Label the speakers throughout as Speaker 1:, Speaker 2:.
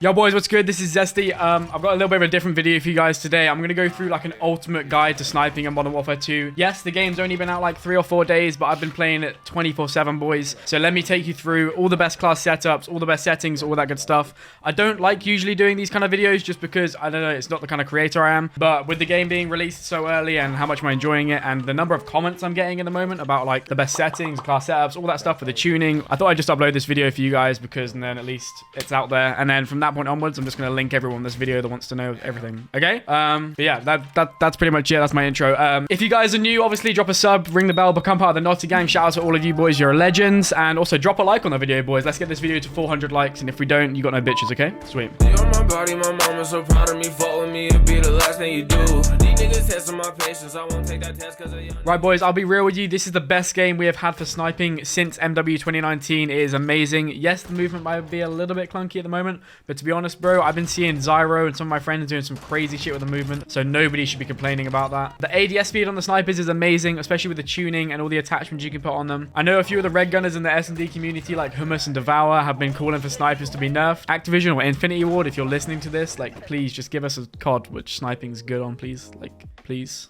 Speaker 1: Yo boys, what's good? This is Zesty. I've got a little bit of a different video for you guys today. I'm going to go through like an ultimate guide to sniping in Modern Warfare 2. Yes, the game's only been out like 3 or 4 days, but I've been playing it 24/7, boys. So let me take you through all the best class setups, all the best settings, all that good stuff. I don't like usually doing these kind of videos just because, I don't know, it's not the kind of creator I am. But with the game being released so early and how much I'm enjoying it and the number of comments I'm getting in the moment about like the best settings, class setups, all that stuff for the tuning, I thought I'd just upload this video for you guys because then at least it's out there. And then from that point onwards, I'm just going to link everyone in this video that wants to know everything. Okay? But yeah, that's pretty much it. That's my intro. If you guys are new, obviously drop a sub, ring the bell, become part of the Naughty Gang. Shout out to all of you boys, you're legends. And also drop a like on the video, boys. Let's get this video to 400 likes. And if we don't, you got no bitches, okay? Sweet.
Speaker 2: You're my body, my mom is so proud of me. Fuck with me, it'll be the last thing you do. These niggas testing my patience. I won't take that test because of young.
Speaker 1: Right, boys, I'll be real with you. This is the best game we have had for sniping since MW 2019. It is amazing. Yes, the movement might be a little bit clunky at the moment, but to be honest, bro, I've been seeing Zyro and some of my friends doing some crazy shit with the movement, so nobody should be complaining about that. The ADS speed on the snipers is amazing, especially with the tuning and all the attachments you can put on them. I know a few of the red gunners in the S&D community, like Hummus and Devour, have been calling for snipers to be nerfed. Activision or Infinity Ward, if you're listening to this, like, please just give us a COD which sniping's good on, please. Like, please.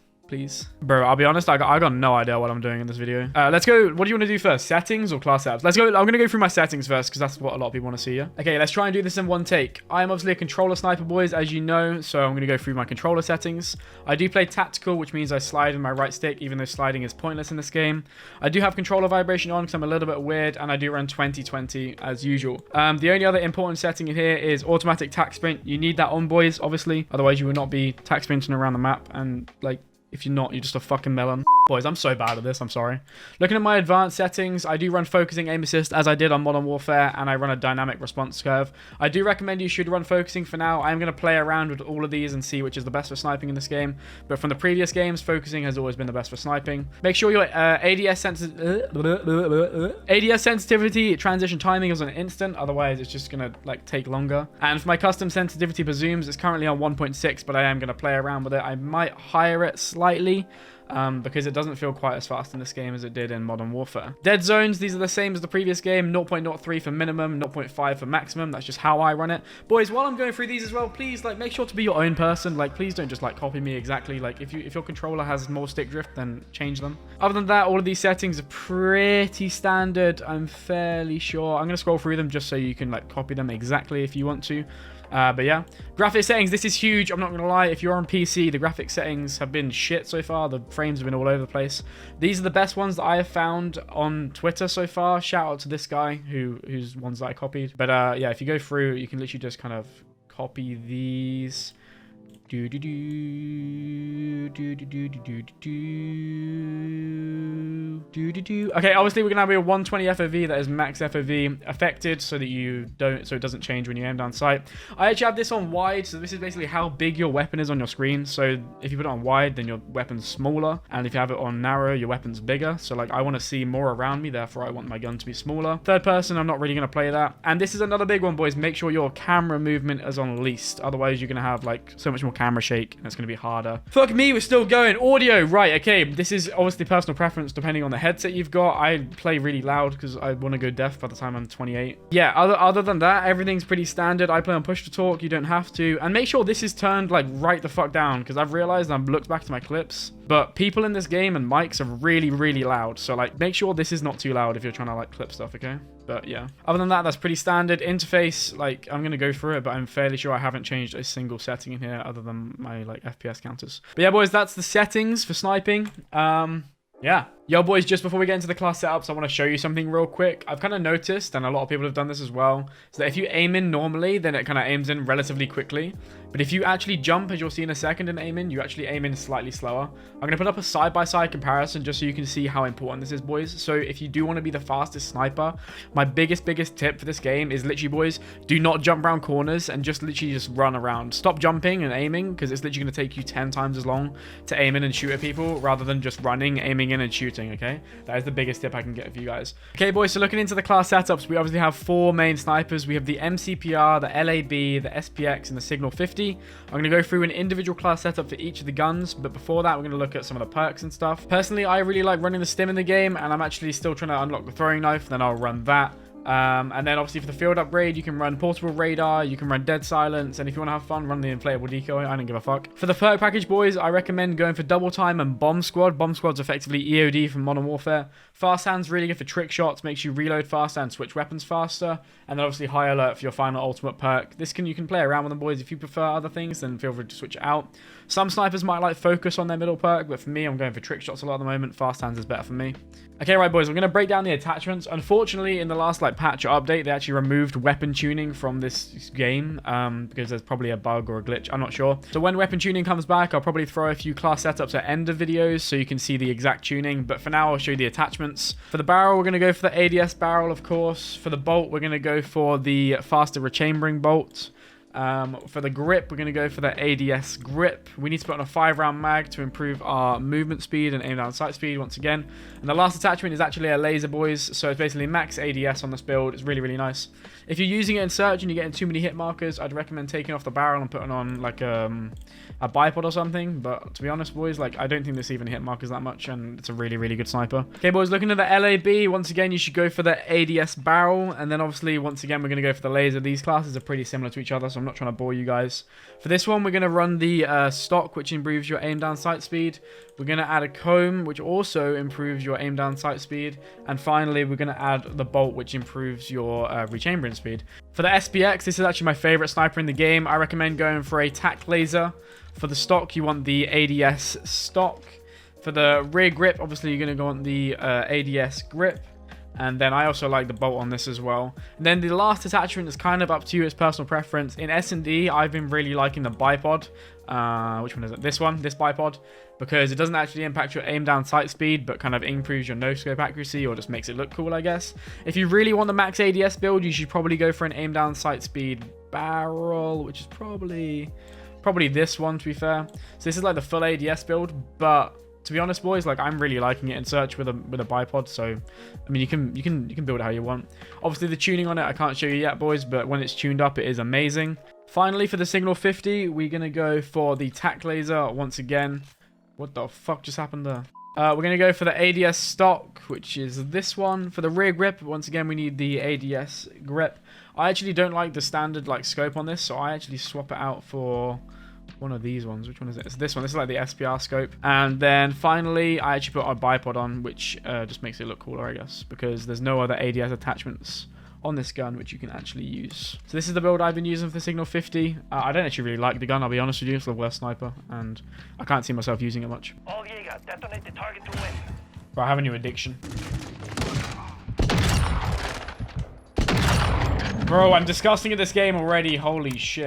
Speaker 1: Bro, I'll be honest, I got no idea what I'm doing in this video. Let's go. What do you want to do first? Settings or class setups? Let's go. I'm going to go through my settings first because that's what a lot of people want to see, yeah? Okay, let's try and do this in one take. I am obviously a controller sniper, boys, as you know, so I'm going to go through my controller settings. I do play tactical, which means I slide in my right stick, even though sliding is pointless in this game. I do have controller vibration on because I'm a little bit weird, and I do run 20/20 as usual. The only other important setting in here is automatic tac sprint. You need that on, boys, obviously. Otherwise, you will not be tac sprinting around the map, and, like, if you're not, you're just a fucking melon. Boys, I'm so bad at this, I'm sorry. Looking at my advanced settings, I do run focusing aim assist as I did on Modern Warfare, and I run a dynamic response curve. I do recommend you should run focusing for now. I'm going to play around with all of these and see which is the best for sniping in this game. But from the previous games, focusing has always been the best for sniping. Make sure your ADS sensitivity transition timing is on instant, otherwise it's just going to like take longer. And for my custom sensitivity per zooms, it's currently on 1.6, but I am going to play around with it. I might higher it slightly because it doesn't feel quite as fast in this game as it did in Modern Warfare. Dead zones, these are the same as the previous game. 0.03 for minimum, 0.5 for maximum. That's just how I run it. Boys, while I'm going through these as well, please like make sure to be your own person. Like, please don't just like copy me exactly. Like, if your controller has more stick drift, then change them. Other than that, all of these settings are pretty standard, I'm fairly sure. I'm gonna scroll through them just so you can like copy them exactly if you want to. But yeah, graphic settings, this is huge. I'm not gonna lie, if you're on PC, the graphic settings have been shit so far. The frames have been all over the place. These are the best ones that I have found on Twitter so far. Shout out to this guy who's ones that I copied. But yeah, if you go through, you can literally just kind of copy these. Okay, obviously we're gonna have a 120 FOV, that is max FOV affected, so that it doesn't change when you aim down sight. I actually have this on wide, so this is basically how big your weapon is on your screen. So if you put it on wide, then your weapon's smaller, and if you have it on narrow, your weapon's bigger. So like I want to see more around me, therefore I want my gun to be smaller. Third person, I'm not really gonna play that. And this is another big one, boys. Make sure your camera movement is on least, otherwise you're gonna have like so much more camera shake, and it's going to be harder. Fuck me, we're still going. Audio, right, okay. This is obviously personal preference depending on the headset you've got. I play really loud because I want to go deaf by the time I'm 28. Yeah, other than that, everything's pretty standard. I play on push to talk, you don't have to. And make sure this is turned like right the fuck down, because I've realized, I've looked back to my clips, but people in this game and mics are really, really loud. So like make sure this is not too loud if you're trying to like clip stuff, okay? But yeah, other than that, that's pretty standard. Interface, like I'm going to go through it, but I'm fairly sure I haven't changed a single setting in here other than my like FPS counters. But yeah, boys, that's the settings for sniping. Yeah. Yo, boys, just before we get into the class setups, I want to show you something real quick. I've kind of noticed, and a lot of people have done this as well, is that if you aim in normally, then it kind of aims in relatively quickly. But if you actually jump, as you'll see in a second, and aim in, you actually aim in slightly slower. I'm going to put up a side-by-side comparison just so you can see how important this is, boys. So if you do want to be the fastest sniper, my biggest tip for this game is literally, boys, do not jump around corners and just literally just run around. Stop jumping and aiming, because it's literally going to take you 10 times as long to aim in and shoot at people rather than just running, aiming in and shooting. Okay, that is the biggest tip I can get for you guys. Okay, boys, so looking into the class setups, we obviously have 4 main snipers. We have the MCPR, the LAB, the SPX, and the Signal 50. I'm going to go through an individual class setup for each of the guns, but before that, we're going to look at some of the perks and stuff. Personally, I really like running the stim in the game, and I'm actually still trying to unlock the throwing knife, then I'll run that. And then obviously for the field upgrade, you can run portable radar, you can run dead silence, and if you want to have fun, run the inflatable decoy. I don't give a fuck. For the perk package, boys, I recommend going for double time and bomb squad. Bomb squad's effectively EOD from Modern Warfare. Fast hand's really good for trick shots, makes you reload faster and switch weapons faster. And then obviously high alert for your final ultimate perk. You can play around with them, boys. If you prefer other things, then feel free to switch it out. Some snipers might like focus on their middle perk, but for me, I'm going for trick shots a lot at the moment. Fast hands is better for me. Okay, right, boys, we're going to break down the attachments. Unfortunately, in the last patch or update, they actually removed weapon tuning from this game because there's probably a bug or a glitch. I'm not sure. So when weapon tuning comes back, I'll probably throw a few class setups at end of videos so you can see the exact tuning. But for now, I'll show you the attachments. For the barrel, we're going to go for the ADS barrel, of course. For the bolt, we're going to go for the faster rechambering bolt. For the grip, we're going to go for the ADS grip. We need to put on a 5-round mag to improve our movement speed and aim down sight speed once again. And the last attachment is actually a laser, boys. So it's basically max ADS on this build. It's really, really nice. If you're using it in search and you're getting too many hit markers, I'd recommend taking off the barrel and putting on like a bipod or something. But to be honest, boys, I don't think this even hit markers that much, and it's a really, really good sniper. Okay, boys, looking at the LAB, once again, you should go for the ADS barrel. And then obviously, once again, we're going to go for the laser. These classes are pretty similar to each other, so I'm not trying to bore you guys. For this one, we're going to run the stock, which improves your aim down sight speed. We're going to add a comb, which also improves your aim down sight speed. And finally, we're going to add the bolt, which improves your rechambering speed. For the SPX, this is actually my favorite sniper in the game. I recommend going for a tac laser. For the stock, you want the ADS stock. For the rear grip, obviously, you're going to go on the ADS grip. And then I also like the bolt on this as well. And then the last attachment is kind of up to you. It's personal preference. In S&D, I've been really liking the bipod. Which one is it? This bipod. Because it doesn't actually impact your aim down sight speed, but kind of improves your no-scope accuracy, or just makes it look cool, I guess. If you really want the max ADS build, you should probably go for an aim down sight speed barrel, which is probably this one, to be fair. So this is like the full ADS build, but to be honest, boys, I'm really liking it in search with a bipod. So I mean, you can build it how you want. Obviously the tuning on it I can't show you yet, boys, but when it's tuned up, it is amazing. Finally, for the Signal 50, we're gonna go for the tac laser once again. What the fuck just happened there? We're going to go for the ADS stock, which is this one. For the rear grip, once again, we need the ADS grip. I actually don't like the standard scope on this, so I actually swap it out for one of these ones. Which one is it? It's this one. This is like the SPR scope. And then finally, I actually put a bipod on, which just makes it look cooler, I guess, because there's no other ADS attachments on this gun which you can actually use. So this is the build I've been using for Signal 50. I don't actually really like the gun, I'll be honest with you. It's the worst sniper, and I can't see myself using it much.
Speaker 3: All Jaeger, detonate the target to win.
Speaker 1: Bro, I have a new addiction. Bro, I'm disgusting at this game already. Holy shit.